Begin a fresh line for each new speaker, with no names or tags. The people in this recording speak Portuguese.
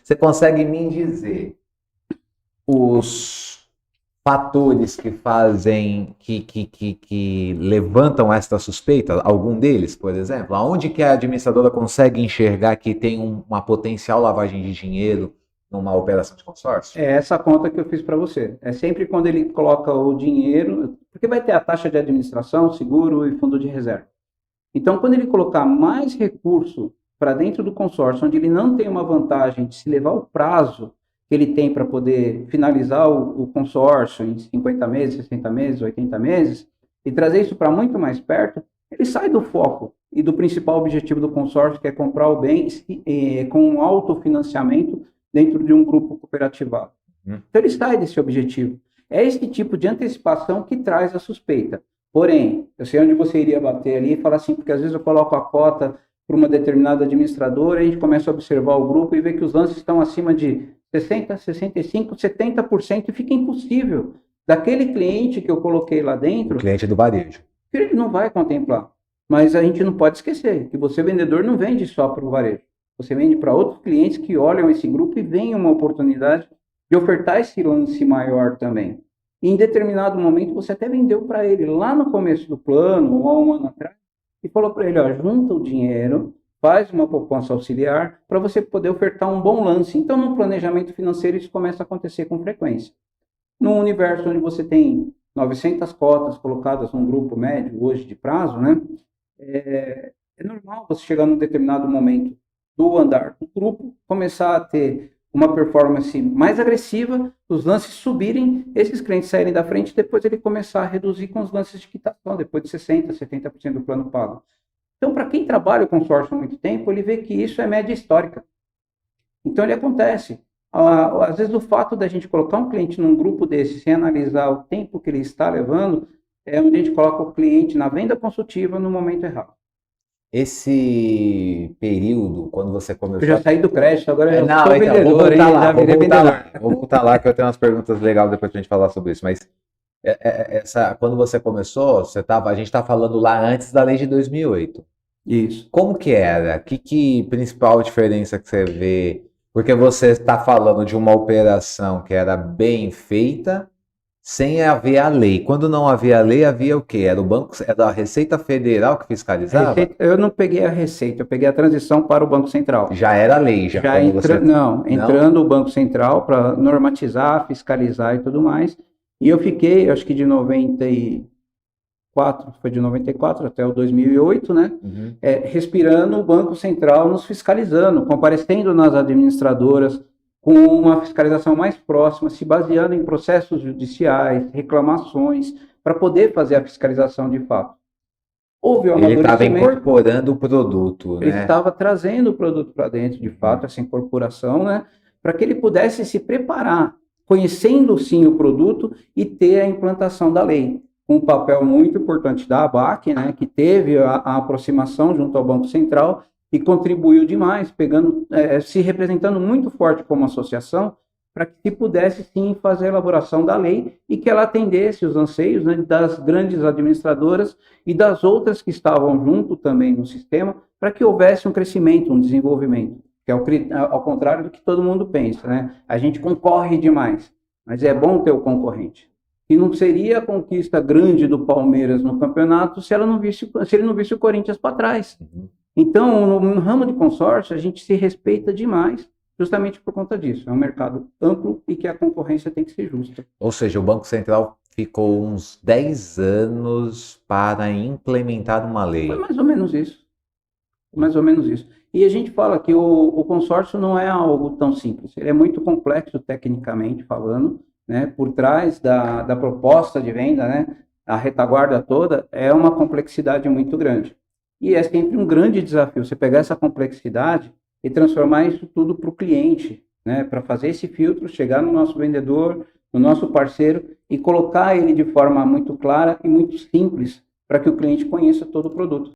Você consegue me dizer os fatores que fazem, que levantam esta suspeita? Algum deles, por exemplo? Aonde que a administradora consegue enxergar que tem uma potencial lavagem de dinheiro numa operação de consórcio?
É essa conta que eu fiz para você. É sempre quando ele coloca o dinheiro, porque vai ter a taxa de administração, seguro e fundo de reserva. Então, quando ele colocar mais recurso para dentro do consórcio, onde ele não tem uma vantagem de se levar o prazo que ele tem para poder finalizar o consórcio em 50 meses, 60 meses, 80 meses, e trazer isso para muito mais perto, ele sai do foco e do principal objetivo do consórcio, que é comprar o bem com um autofinanciamento dentro de um grupo cooperativado. Então, ele sai desse objetivo. É esse tipo de antecipação que traz a suspeita. Porém, eu sei onde você iria bater ali e falar assim, porque às vezes eu coloco a cota para uma determinada administradora, a gente começa a observar o grupo e vê que os lances estão acima de 60%, 65%, 70% e fica impossível daquele cliente que eu coloquei lá dentro.
O cliente do varejo.
Que ele não vai contemplar. Mas a gente não pode esquecer que você, vendedor, não vende só para o varejo. Você vende para outros clientes que olham esse grupo e veem uma oportunidade de ofertar esse lance maior também. E em determinado momento você até vendeu para ele lá no começo do plano, ou há um ano atrás, e falou para ele, ó, junta o dinheiro, faz uma poupança auxiliar para você poder ofertar um bom lance. Então, no planejamento financeiro, isso começa a acontecer com frequência. Num universo onde você tem 900 cotas colocadas num grupo médio hoje de prazo, né? É normal você chegar num determinado momento do andar do grupo, começar a ter uma performance mais agressiva, os lances subirem, esses clientes saírem da frente, depois ele começar a reduzir com os lances de quitação, depois de 60%, 70% do plano pago. Então, para quem trabalha o consórcio há muito tempo, ele vê que isso é média histórica. Então, ele acontece. Às vezes, o fato da gente colocar um cliente num grupo desse, sem analisar o tempo que ele está levando, é onde a gente coloca o cliente na venda consultiva no momento errado.
Esse período, quando você começou...
Eu já saí do crédito, agora eu
não,
sou
então,
vendedor,
vou voltar lá, que eu tenho umas perguntas legais depois pra gente falar sobre isso, mas quando você começou, a gente tá falando lá antes da lei de 2008.
Isso.
Como que era? Que principal diferença que você vê? Porque você está falando de uma operação que era bem feita, sem haver a lei. Quando não havia a lei, havia o quê? Era a Receita Federal que fiscalizava?
Eu não peguei a Receita, eu peguei a transição para o Banco Central.
Já era lei, já.
Entrando o Banco Central para normatizar, fiscalizar e tudo mais. E eu fiquei, acho que de 94 até o 2008, né?
Uhum.
Respirando o Banco Central nos fiscalizando, comparecendo nas administradoras, com uma fiscalização mais próxima, se baseando em processos judiciais, reclamações, para poder fazer a fiscalização de fato. Houve um
Ele estava incorporando o produto,
ele
né?
estava trazendo o produto para dentro, de fato, essa incorporação, né? Para que ele pudesse se preparar, conhecendo sim o produto e ter a implantação da lei. Um papel muito importante da ABAC, né? Que teve a aproximação junto ao Banco Central e contribuiu demais, se representando muito forte como associação, para que se pudesse sim fazer a elaboração da lei e que ela atendesse os anseios, né, das grandes administradoras e das outras que estavam junto também no sistema, para que houvesse um crescimento, um desenvolvimento, que é ao contrário do que todo mundo pensa, né? A gente concorre demais, mas é bom ter o concorrente. E não seria a conquista grande do Palmeiras no campeonato se ele não visse o Corinthians para trás. Então, no ramo de consórcio, a gente se respeita demais, justamente por conta disso. É um mercado amplo e que a concorrência tem que ser justa.
Ou seja, o Banco Central ficou uns 10 anos para implementar uma lei.
Foi mais ou menos isso. Mais ou menos isso. E a gente fala que o consórcio não é algo tão simples. Ele é muito complexo tecnicamente falando, né? Por trás da proposta de venda, né? A retaguarda toda é uma complexidade muito grande. E é sempre um grande desafio você pegar essa complexidade e transformar isso tudo para o cliente, né? Para fazer esse filtro, chegar no nosso vendedor, no nosso parceiro e colocar ele de forma muito clara e muito simples para que o cliente conheça todo o produto.